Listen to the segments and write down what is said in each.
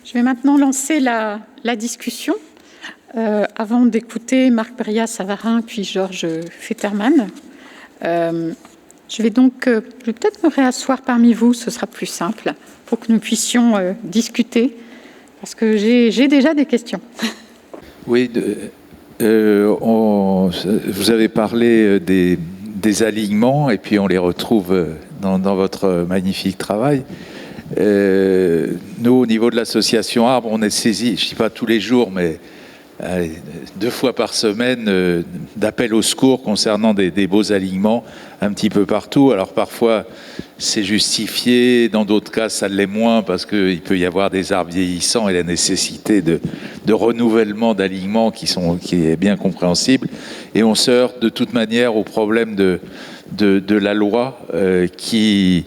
Je vais maintenant lancer la discussion avant d'écouter Marc Brillat-Savarin puis Georges Futterman. Je vais peut-être me réasseoir parmi vous, ce sera plus simple, pour que nous puissions discuter, parce que j'ai déjà des questions. Oui, vous avez parlé des alignements, et puis on les retrouve dans votre magnifique travail. Nous, au niveau de l'association Arbre, on est saisi, je ne dis pas tous les jours, mais 2 fois par semaine, d'appels au secours concernant des beaux alignements un petit peu partout. Alors parfois, c'est justifié, dans d'autres cas, ça l'est moins, parce qu'il peut y avoir des arbres vieillissants et la nécessité de renouvellement d'alignements qui est bien compréhensible. Et on se heurte de toute manière au problème de la loi qui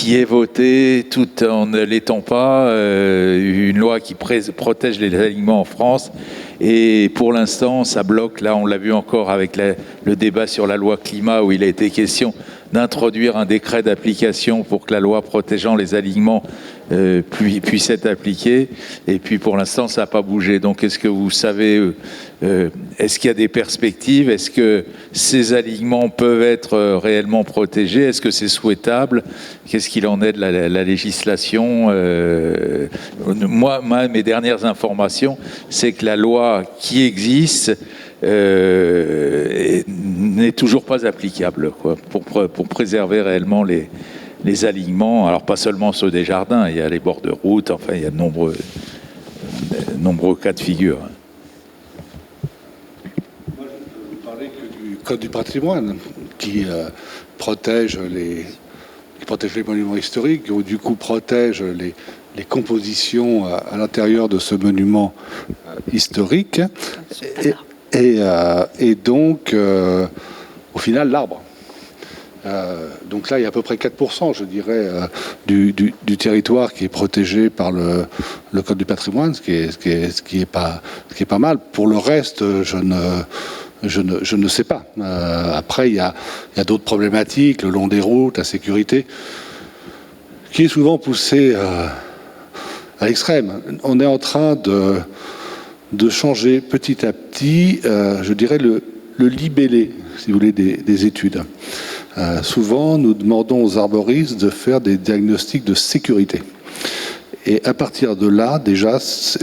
est votée tout en ne l'étant pas, une loi qui protège les alignements en France. Et pour l'instant, ça bloque. Là, on l'a vu encore avec le débat sur la loi climat, où il a été question d'introduire un décret d'application pour que la loi protégeant les alignements puisse être appliquée. Et puis, pour l'instant, ça n'a pas bougé. Donc, est-ce que vous savez, est-ce qu'il y a des perspectives? Est-ce que ces alignements peuvent être réellement protégés? Est-ce que c'est souhaitable? Qu'est-ce qu'il en est de la législation? Moi, mes dernières informations, c'est que la loi qui existe n'est toujours pas applicable, quoi, pour préserver réellement les alignements. Alors pas seulement ceux des jardins, il y a les bords de route, enfin il y a de nombreux cas de figure. Moi, je ne parlais que du Code du patrimoine qui protège les monuments historiques, ou du coup protège les compositions à l'intérieur de ce monument historique. Et donc, au final, l'arbre. Donc là, il y a à peu près 4%, je dirais, du territoire qui est protégé par le Code du patrimoine, ce qui est pas mal. Pour le reste, je ne sais pas. Après, il y a d'autres problématiques, le long des routes, la sécurité, qui est souvent poussée à l'extrême. On est en train de changer petit à petit, je dirais, le libellé, si vous voulez, des études. Souvent, nous demandons aux arboristes de faire des diagnostics de sécurité. Et à partir de là, déjà,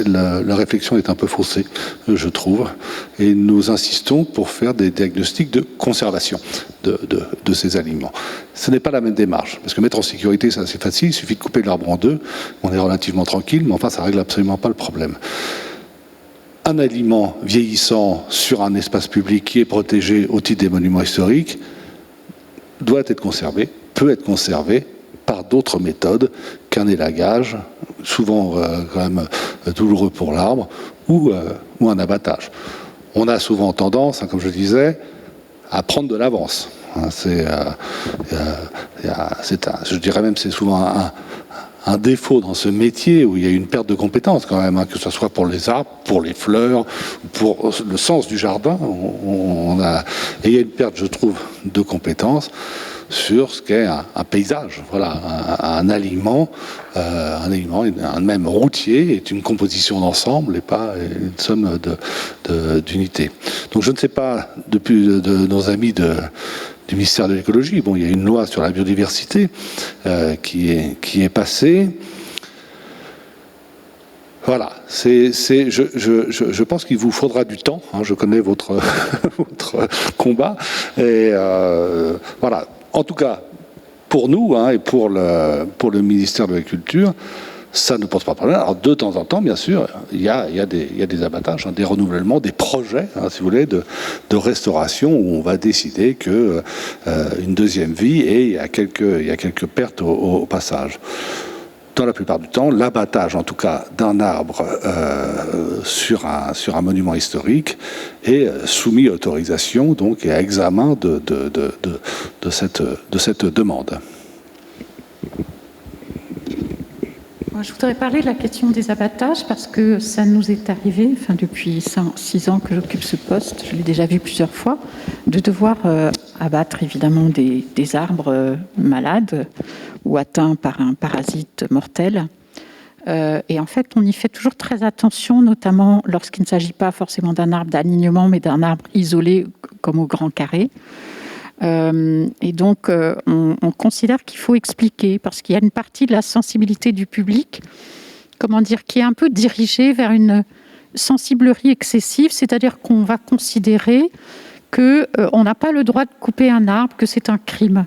la réflexion est un peu faussée, je trouve. Et nous insistons pour faire des diagnostics de conservation de ces aliments. Ce n'est pas la même démarche. Parce que mettre en sécurité, c'est assez facile. Il suffit de couper l'arbre en 2. On est relativement tranquille, mais enfin, ça ne règle absolument pas le problème. Un aliment vieillissant sur un espace public qui est protégé au titre des monuments historiques doit être conservé, peut être conservé par d'autres méthodes qu'un élagage, souvent quand même douloureux pour l'arbre, ou un abattage. On a souvent tendance, comme je disais, à prendre de l'avance. Je dirais même que c'est souvent un défaut dans ce métier où il y a une perte de compétences quand même, que ce soit pour les arbres, pour les fleurs, pour le sens du jardin. Et il y a une perte, je trouve, de compétences sur ce qu'est un paysage. Voilà, un aliment, même routier, est une composition d'ensemble et pas une somme d'unités. Donc je ne sais pas, depuis de nos amis du ministère de l'écologie, bon, il y a une loi sur la biodiversité qui est passée. Voilà, je pense qu'il vous faudra du temps. Hein, je connais votre combat. Et voilà. En tout cas, pour nous et pour le ministère de la Culture, ça ne pose pas de problème. Alors, de temps en temps, bien sûr, il y a des abattages, des renouvellements, des projets, si vous voulez, de restauration où on va décider que une deuxième vie, et il y a quelques pertes au passage. Dans la plupart du temps, l'abattage, en tout cas, d'un arbre sur un monument historique est soumis à autorisation, donc, et à examen de cette demande. Je voudrais parler de la question des abattages parce que ça nous est arrivé, depuis 6 ans que j'occupe ce poste, je l'ai déjà vu plusieurs fois, de devoir abattre évidemment des arbres malades ou atteints par un parasite mortel. Et en fait, on y fait toujours très attention, notamment lorsqu'il ne s'agit pas forcément d'un arbre d'alignement, mais d'un arbre isolé, comme au Grand Carré. Et donc, on considère qu'il faut expliquer, parce qu'il y a une partie de la sensibilité du public, comment dire, qui est un peu dirigée vers une sensiblerie excessive, c'est-à-dire qu'on va considérer qu'on n'a pas le droit de couper un arbre, que c'est un crime.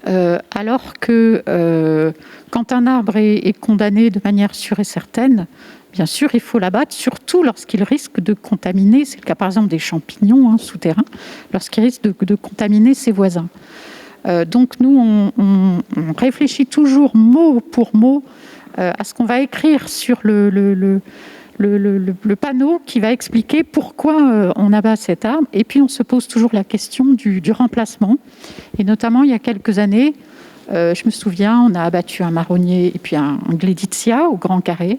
Alors que quand un arbre est condamné de manière sûre et certaine, bien sûr, il faut l'abattre, surtout lorsqu'il risque de contaminer, c'est le cas par exemple des champignons souterrains, lorsqu'il risque de contaminer ses voisins. Donc nous, on réfléchit toujours mot pour mot à ce qu'on va écrire sur le panneau qui va expliquer pourquoi on abat cet arbre. Et puis on se pose toujours la question du remplacement. Et notamment, il y a quelques années, je me souviens, on a abattu un marronnier et puis un gléditia au Grand Carré.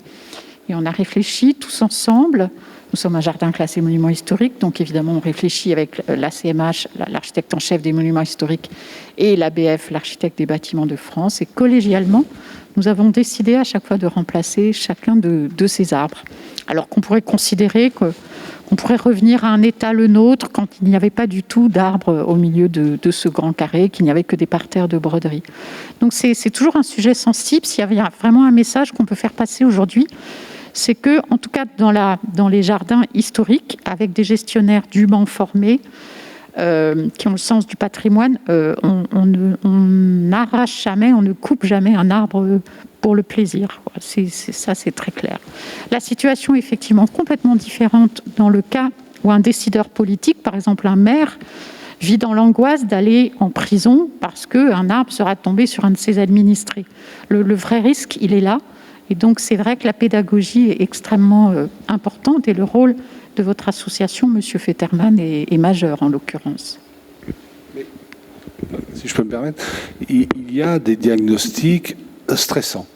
Et on a réfléchi tous ensemble. Nous sommes un jardin classé monument historique, donc évidemment on réfléchit avec l'ACMH, l'architecte en chef des monuments historiques, et l'ABF, l'architecte des bâtiments de France. Et collégialement, nous avons décidé à chaque fois de remplacer chacun de ces arbres. Alors qu'on pourrait considérer qu'on pourrait revenir à un état le nôtre quand il n'y avait pas du tout d'arbres au milieu de ce Grand Carré, qu'il n'y avait que des parterres de broderie. Donc c'est toujours un sujet sensible. S'il y a vraiment un message qu'on peut faire passer aujourd'hui, c'est que, en tout cas dans les jardins historiques, avec des gestionnaires dûment formés, qui ont le sens du patrimoine, on n'arrache jamais, on ne coupe jamais un arbre pour le plaisir. Ça, c'est très clair. La situation est effectivement complètement différente dans le cas où un décideur politique, par exemple un maire, vit dans l'angoisse d'aller en prison parce qu'un arbre sera tombé sur un de ses administrés. Le vrai risque, il est là. Et donc, c'est vrai que la pédagogie est extrêmement importante et le rôle de votre association, Monsieur Fetterman, est majeur en l'occurrence. Mais, si je peux me permettre, il y a des diagnostics stressants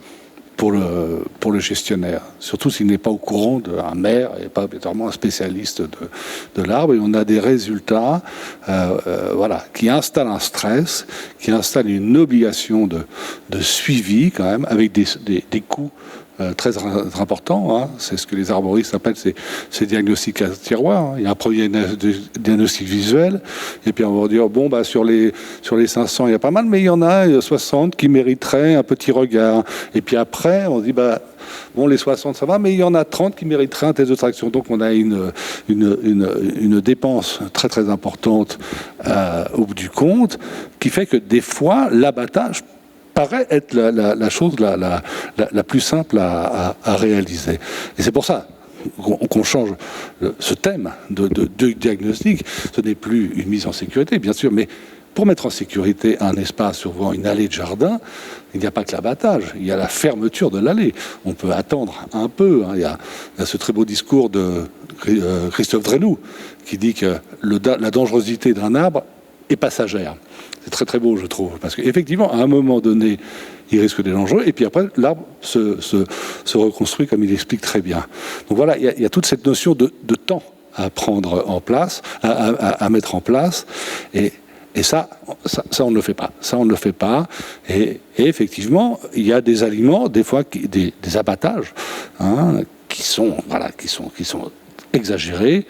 pour le gestionnaire, surtout s'il n'est pas au courant d'un maire et pas obligatoirement un spécialiste de l'arbre. Et on a des résultats qui installent un stress, qui installent une obligation de suivi quand même, avec des coûts très importants. C'est ce que les arboristes appellent ces diagnostics à tiroir. Il y a un premier diagnostic visuel, et puis on va dire, sur les 500, il y a pas mal, mais il y en a 60 qui mériteraient un petit regard. Et puis après, on dit, les 60, ça va, mais il y en a 30 qui mériteraient un test de traction. Donc on a une dépense très très importante au bout du compte, qui fait que des fois, l'abattage paraît être la chose la plus simple à réaliser. Et c'est pour ça qu'on change ce thème de diagnostic. Ce n'est plus une mise en sécurité, bien sûr, mais pour mettre en sécurité un espace ouvrant une allée de jardin, il n'y a pas que l'abattage, il y a la fermeture de l'allée. On peut attendre un peu. Il y a ce très beau discours de Christophe Drenou qui dit que la dangerosité d'un arbre est passagère. C'est très très beau, je trouve, parce qu'effectivement, à un moment donné, il risque d'être dangereux, et puis après, l'arbre se reconstruit comme il explique très bien. Donc voilà, il y a toute cette notion de temps à prendre en place, à mettre en place, et ça, on ne le fait pas. Ça, on ne le fait pas. Et effectivement, il y a des aliments, des fois, des abattages, qui sont exagérés.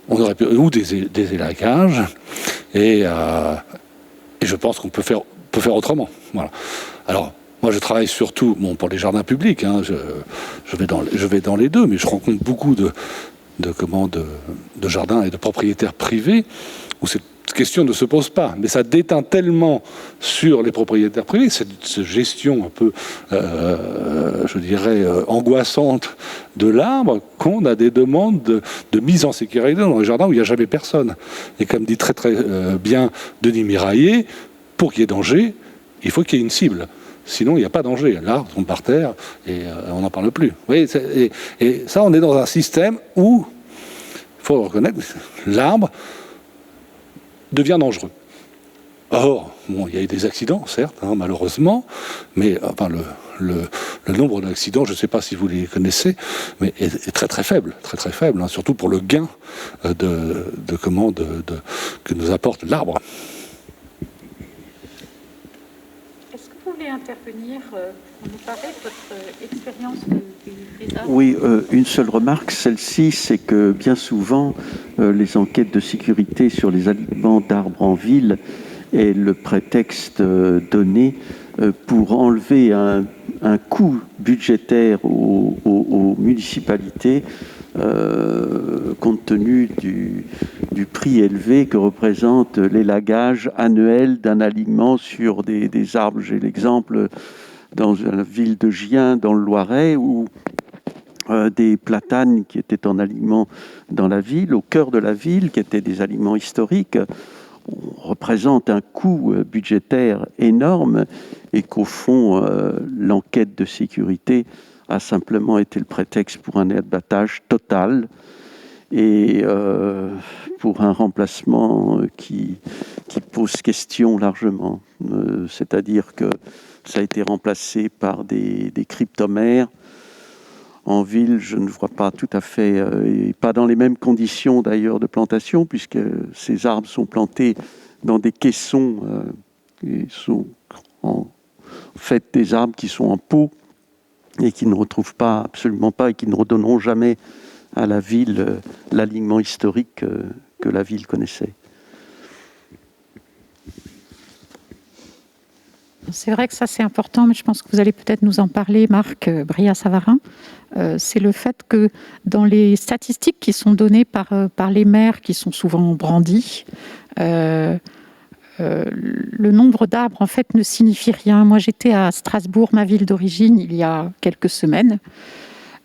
On aurait pu, ou des élaguages. Et je pense qu'on peut faire autrement. Voilà. Alors, moi, je travaille surtout pour les jardins publics. Je vais dans les deux, mais je rencontre beaucoup de jardins et de propriétaires privés où cette question ne se pose pas. Mais ça déteint tellement sur les propriétaires privés, cette gestion un peu, angoissante de l'arbre, qu'on a des demandes de mise en sécurité dans les jardins où il n'y a jamais personne. Et comme dit très très bien Denis Miraillet, pour qu'il y ait danger, il faut qu'il y ait une cible. Sinon, il n'y a pas danger. L'arbre tombe par terre et on n'en parle plus. Vous voyez, et ça, on est dans un système où, il faut le reconnaître, l'arbre devient dangereux. Or, il y a eu des accidents, certes, malheureusement, mais le nombre d'accidents, je ne sais pas si vous les connaissez, mais est très très faible, surtout pour le gain que nous apporte l'arbre. Est-ce que vous voulez intervenir pour nous parler de votre expérience des arbres? Oui, une seule remarque, celle-ci, c'est que bien souvent, les enquêtes de sécurité sur les alignements d'arbres en ville est le prétexte donné pour enlever un coût budgétaire aux municipalités compte tenu du prix élevé que représente l'élagage annuel d'un alignement sur des arbres. J'ai l'exemple dans la ville de Gien, dans le Loiret, où des platanes qui étaient en alignement dans la ville, au cœur de la ville, qui étaient des alignements historiques, représentent un coût budgétaire énorme et qu'au fond, l'enquête de sécurité a simplement été le prétexte pour un abattage total et pour un remplacement qui pose question largement. C'est-à-dire que ça a été remplacé par des cryptomères. En ville, je ne vois pas tout à fait, et pas dans les mêmes conditions d'ailleurs de plantation, puisque ces arbres sont plantés dans des caissons, et sont en fait des arbres qui sont en pot et qui ne retrouvent pas, absolument pas, et qui ne redonneront jamais à la ville l'alignement historique que la ville connaissait. C'est vrai que ça c'est important, mais je pense que vous allez peut-être nous en parler, Marc Brillat-Savarin. C'est le fait que dans les statistiques qui sont données par les maires, qui sont souvent brandis, le nombre d'arbres en fait ne signifie rien. Moi j'étais à Strasbourg, ma ville d'origine, il y a quelques semaines,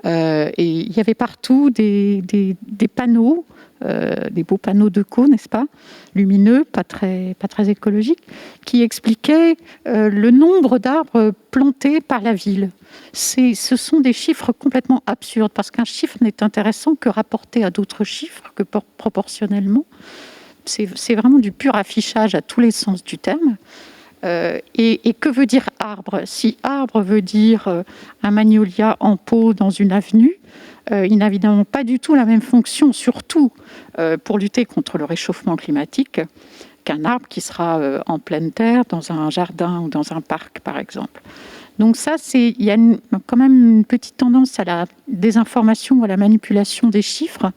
et il y avait partout des panneaux, des beaux panneaux d'ECO, n'est-ce pas, lumineux, pas très écologiques, qui expliquaient le nombre d'arbres plantés par la ville. Ce sont des chiffres complètement absurdes, parce qu'un chiffre n'est intéressant que rapporté à d'autres chiffres, que proportionnellement. C'est vraiment du pur affichage à tous les sens du terme. Et que veut dire arbre? Si arbre veut dire un magnolia en pot dans une avenue, il n'a évidemment pas du tout la même fonction, surtout pour lutter contre le réchauffement climatique, qu'un arbre qui sera en pleine terre, dans un jardin ou dans un parc, par exemple. Donc ça, il y a quand même une petite tendance à la désinformation ou à la manipulation des chiffres,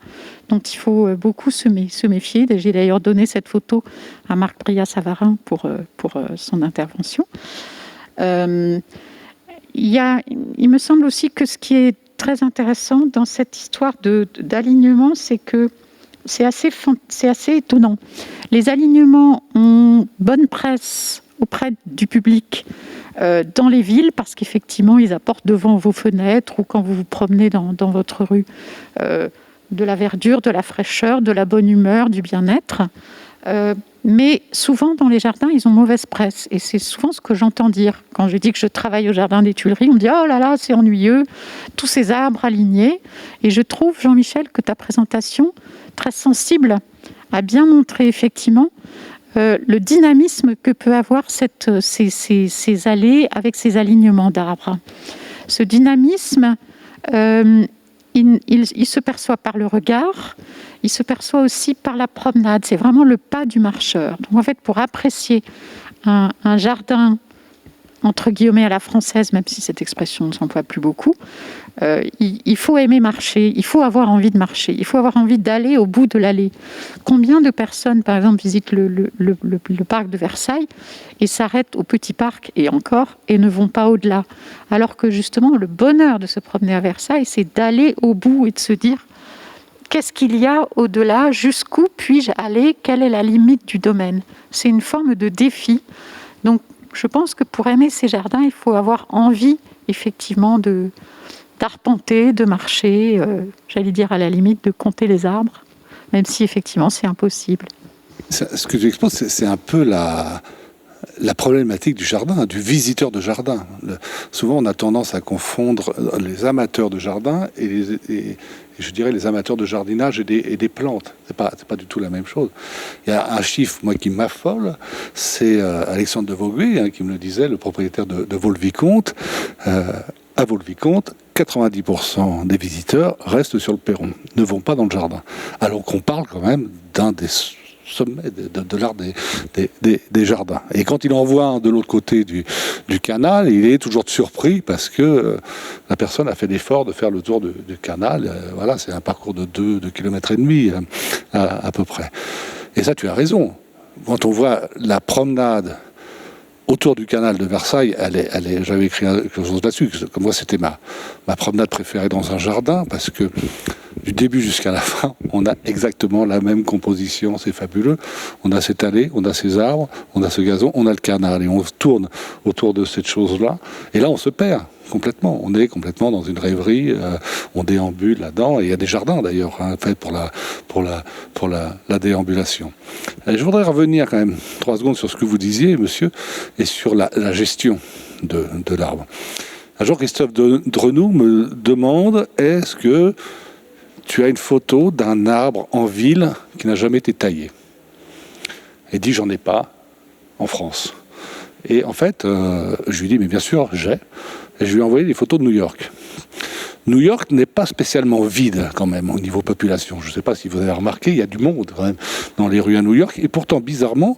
dont il faut beaucoup se méfier. J'ai d'ailleurs donné cette photo à Marc Brillat-Savarin pour son intervention. Il me semble aussi que ce qui est très intéressant dans cette histoire d'alignement, c'est que c'est assez étonnant. Les alignements ont bonne presse auprès du public dans les villes, parce qu'effectivement, ils apportent devant vos fenêtres ou quand vous vous promenez dans votre rue de la verdure, de la fraîcheur, de la bonne humeur, du bien-être. Mais souvent, dans les jardins, ils ont mauvaise presse. Et c'est souvent ce que j'entends dire. Quand je dis que je travaille au Jardin des Tuileries, on me dit « Oh là là, c'est ennuyeux, tous ces arbres alignés ». Et je trouve, Jean-Michel, que ta présentation, très sensible, a bien montré effectivement le dynamisme que peut avoir ces allées avec ces alignements d'arbres. Ce dynamisme, il se perçoit par le regard, il se perçoit aussi par la promenade. C'est vraiment le pas du marcheur. Donc en fait, pour apprécier un jardin, entre guillemets à la française, même si cette expression ne s'emploie plus beaucoup, il faut aimer marcher, il faut avoir envie de marcher, il faut avoir envie d'aller au bout de l'allée. Combien de personnes, par exemple, visitent le parc de Versailles et s'arrêtent au petit parc et encore, et ne vont pas au-delà? Alors que justement, le bonheur de se promener à Versailles, c'est d'aller au bout et de se dire qu'est-ce qu'il y a au-delà, jusqu'où puis-je aller, quelle est la limite du domaine? C'est une forme de défi. Donc, je pense que pour aimer ces jardins, il faut avoir envie, effectivement, d'arpenter, de marcher, j'allais dire à la limite de compter les arbres, même si effectivement c'est impossible. Ce que tu exposes, c'est un peu la problématique du jardin, du visiteur de jardin. Souvent, on a tendance à confondre les amateurs de jardin et je dirais les amateurs de jardinage et des plantes. C'est pas du tout la même chose. Il y a un chiffre, moi, qui m'affole, c'est Alexandre de Vogüé, qui me le disait, le propriétaire de Vaux-le-Vicomte. À Vaux-le-Vicomte, 90% des visiteurs restent sur le perron, ne vont pas dans le jardin. Alors qu'on parle quand même d'un des sommet de l'art des jardins. Et quand il en voit un de l'autre côté du canal, il est toujours surpris parce que la personne a fait l'effort de faire le tour du canal. Voilà, c'est un parcours de 2,5 km à peu près. Et ça, tu as raison. Quand on voit la promenade autour du canal de Versailles, j'avais écrit quelque chose là-dessus. Comme moi, c'était ma promenade préférée dans un jardin, parce que du début jusqu'à la fin, on a exactement la même composition. C'est fabuleux. On a cette allée, on a ces arbres, on a ce gazon, on a le canal, et on tourne autour de cette chose-là. Et là, on se perd complètement. On est complètement dans une rêverie. On déambule là-dedans. Et il y a des jardins d'ailleurs, faits pour la déambulation. Et je voudrais revenir quand même 3 secondes sur ce que vous disiez, monsieur, et sur la gestion de l'arbre. Un jour, Christophe Drenoux me demande, est-ce que tu as une photo d'un arbre en ville qui n'a jamais été taillé? Et dit, j'en ai pas en France. Et en fait, je lui dis, mais bien sûr, j'ai. Et je lui ai envoyé des photos de New York. New York n'est pas spécialement vide quand même au niveau population. Je ne sais pas si vous avez remarqué, il y a du monde quand même dans les rues à New York. Et pourtant, bizarrement,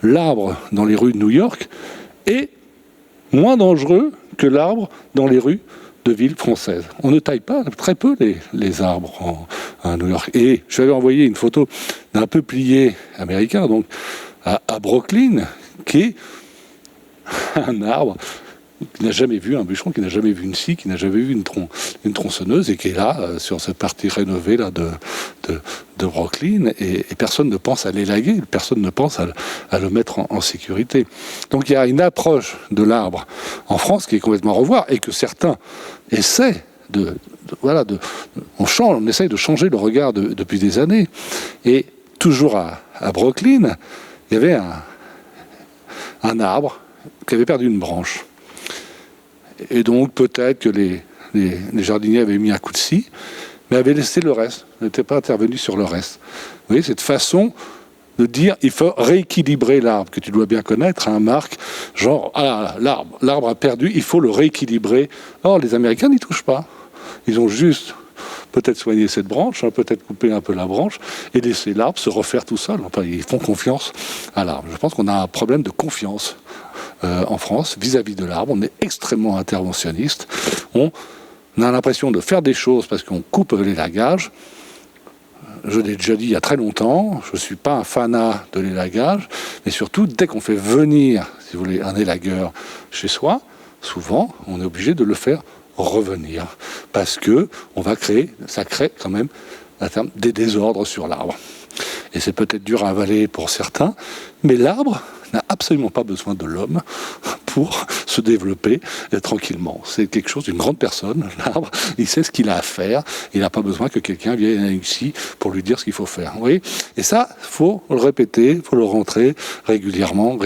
l'arbre dans les rues de New York est moins dangereux que l'arbre dans les rues de villes françaises. On ne taille pas très peu les arbres à New York. Et je lui avais envoyé une photo d'un peuplier américain, donc à Brooklyn, qui est un arbre qui n'a jamais vu un bûcheron, qui n'a jamais vu une scie, qui n'a jamais vu une tronçonneuse, et qui est là, sur cette partie rénovée là, de Brooklyn, et personne ne pense à l'élaguer, personne ne pense à le mettre en sécurité. Donc il y a une approche de l'arbre en France qui est complètement à revoir, et que certains essaient on essaye de changer le regard depuis des années. Et toujours à Brooklyn, il y avait un arbre qui avait perdu une branche. Et donc peut-être que les jardiniers avaient mis un coup de scie, mais avaient laissé le reste, n'étaient pas intervenus sur le reste. Vous voyez, cette façon de dire, il faut rééquilibrer l'arbre, que tu dois bien connaître, Marc, genre, l'arbre a perdu, il faut le rééquilibrer. Or, les Américains n'y touchent pas. Ils ont juste peut-être soigné cette branche, peut-être couper un peu la branche, et laisser l'arbre se refaire tout seul. Enfin, ils font confiance à l'arbre. Je pense qu'on a un problème de confiance en France vis-à-vis de l'arbre. On est extrêmement interventionniste. On a l'impression de faire des choses parce qu'on coupe l'élagage. Je l'ai déjà dit il y a très longtemps, je ne suis pas un fanat de l'élagage, mais surtout, dès qu'on fait venir, si vous voulez, un élagueur chez soi, souvent, on est obligé de le faire revenir, parce que ça crée quand même à terme des désordres sur l'arbre. Et c'est peut-être dur à avaler pour certains, mais l'arbre n'a absolument pas besoin de l'homme pour se développer tranquillement. C'est quelque chose d'une grande personne, l'arbre, il sait ce qu'il a à faire, il n'a pas besoin que quelqu'un vienne ici pour lui dire ce qu'il faut faire. Vous voyez ? Et ça, il faut le répéter, il faut le rentrer régulièrement.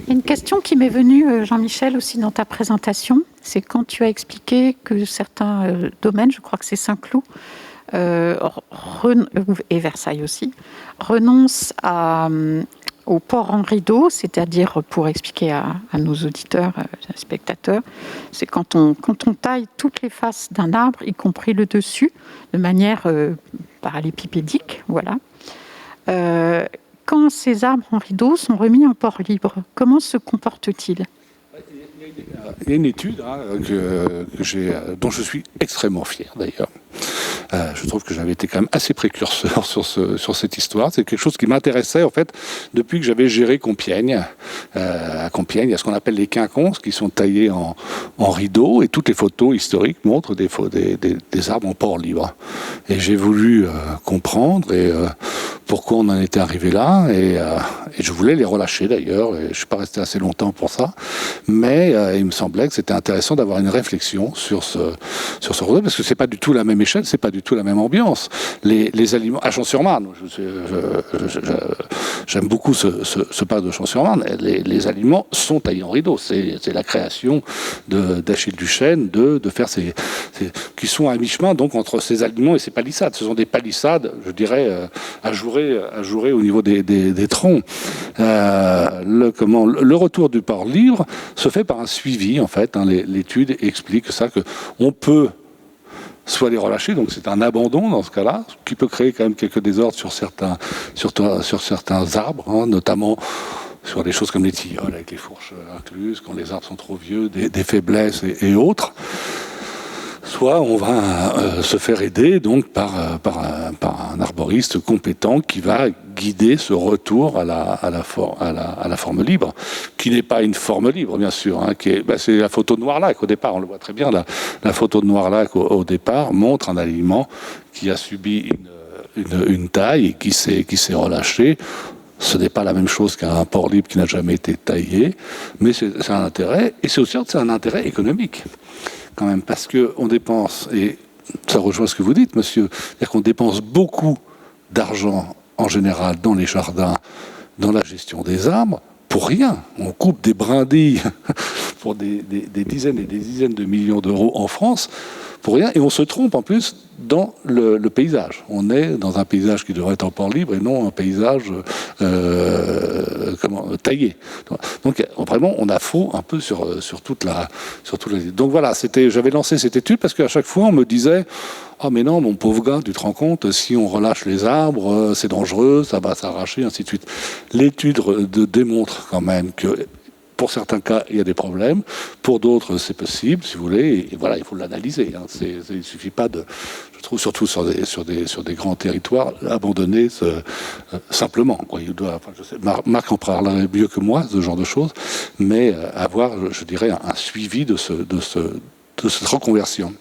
Il y a une question qui m'est venue, Jean-Michel, aussi dans ta présentation, c'est quand tu as expliqué que certains domaines, je crois que c'est Saint-Cloud, et Versailles aussi, renoncent au port en rideau, c'est-à-dire, pour expliquer à nos auditeurs, spectateurs, c'est quand on taille toutes les faces d'un arbre, y compris le dessus, de manière parallépipédique, voilà. Quand ces arbres en rideau sont remis en port libre, comment se comportent-ils ? Il y a une étude dont je suis extrêmement fier d'ailleurs. Je trouve que j'avais été quand même assez précurseur sur cette histoire. C'est quelque chose qui m'intéressait en fait depuis que j'avais géré Compiègne. À Compiègne, il y a ce qu'on appelle les quinconces qui sont taillés en rideaux, et toutes les photos historiques montrent des arbres en port libre. Et j'ai voulu comprendre pourquoi on en était arrivé là, et je voulais les relâcher d'ailleurs. Et je suis pas resté assez longtemps pour ça, mais il me semblait que c'était intéressant d'avoir une réflexion sur ce rideau, parce que c'est pas du tout la même échelle, c'est pas du tout la même ambiance. Les aliments à Champs-sur-Marne, j'aime beaucoup ce parc de Champs-sur-Marne. Les aliments sont taillés en rideau. C'est la création d'Achille Duchesne de faire qui sont à mi-chemin donc entre ces aliments et ces palissades. Ce sont des palissades, je dirais, ajourées au niveau des troncs. Le retour du port libre se fait par un suivi en fait. L'étude explique ça, que on peut soit les relâcher. Donc c'est un abandon dans ce cas-là, qui peut créer quand même quelques désordres sur certains arbres, hein, notamment sur des choses comme les tilleuls avec les fourches incluses, quand les arbres sont trop vieux, des faiblesses et autres. Soit on va se faire aider donc par un arboriste compétent qui va guider ce retour à la forme libre, qui n'est pas une forme libre bien sûr, hein, c'est la photo de Noirlac au départ, on le voit très bien, la photo de Noirlac au départ montre un aliment qui a subi une taille et qui s'est relâché. Ce n'est pas la même chose qu'un porc libre qui n'a jamais été taillé, mais c'est un intérêt, et c'est aussi un intérêt économique quand même, parce qu'on dépense, et ça rejoint ce que vous dites, monsieur, c'est-à-dire qu'on dépense beaucoup d'argent, en général, dans les jardins, dans la gestion des arbres, pour rien. On coupe des brindilles pour des dizaines et des dizaines de millions d'euros en France, pour rien, et on se trompe en plus dans le paysage. On est dans un paysage qui devrait être en port libre et non un paysage taillé. Donc vraiment, on a faux un peu sur toute la. Donc voilà, j'avais lancé cette étude parce qu'à chaque fois, on me disait « Ah mais non, mon pauvre gars, tu te rends compte, si on relâche les arbres, c'est dangereux, ça va s'arracher, ainsi de suite. » L'étude démontre quand même que pour certains cas, il y a des problèmes. Pour d'autres, c'est possible, si vous voulez. Et voilà, il faut l'analyser. Hein. Il ne suffit pas je trouve, surtout sur des grands territoires, abandonner simplement. Quoi. Marc en parlerait mieux que moi, ce genre de choses. Mais avoir, je dirais, un suivi de cette reconversion.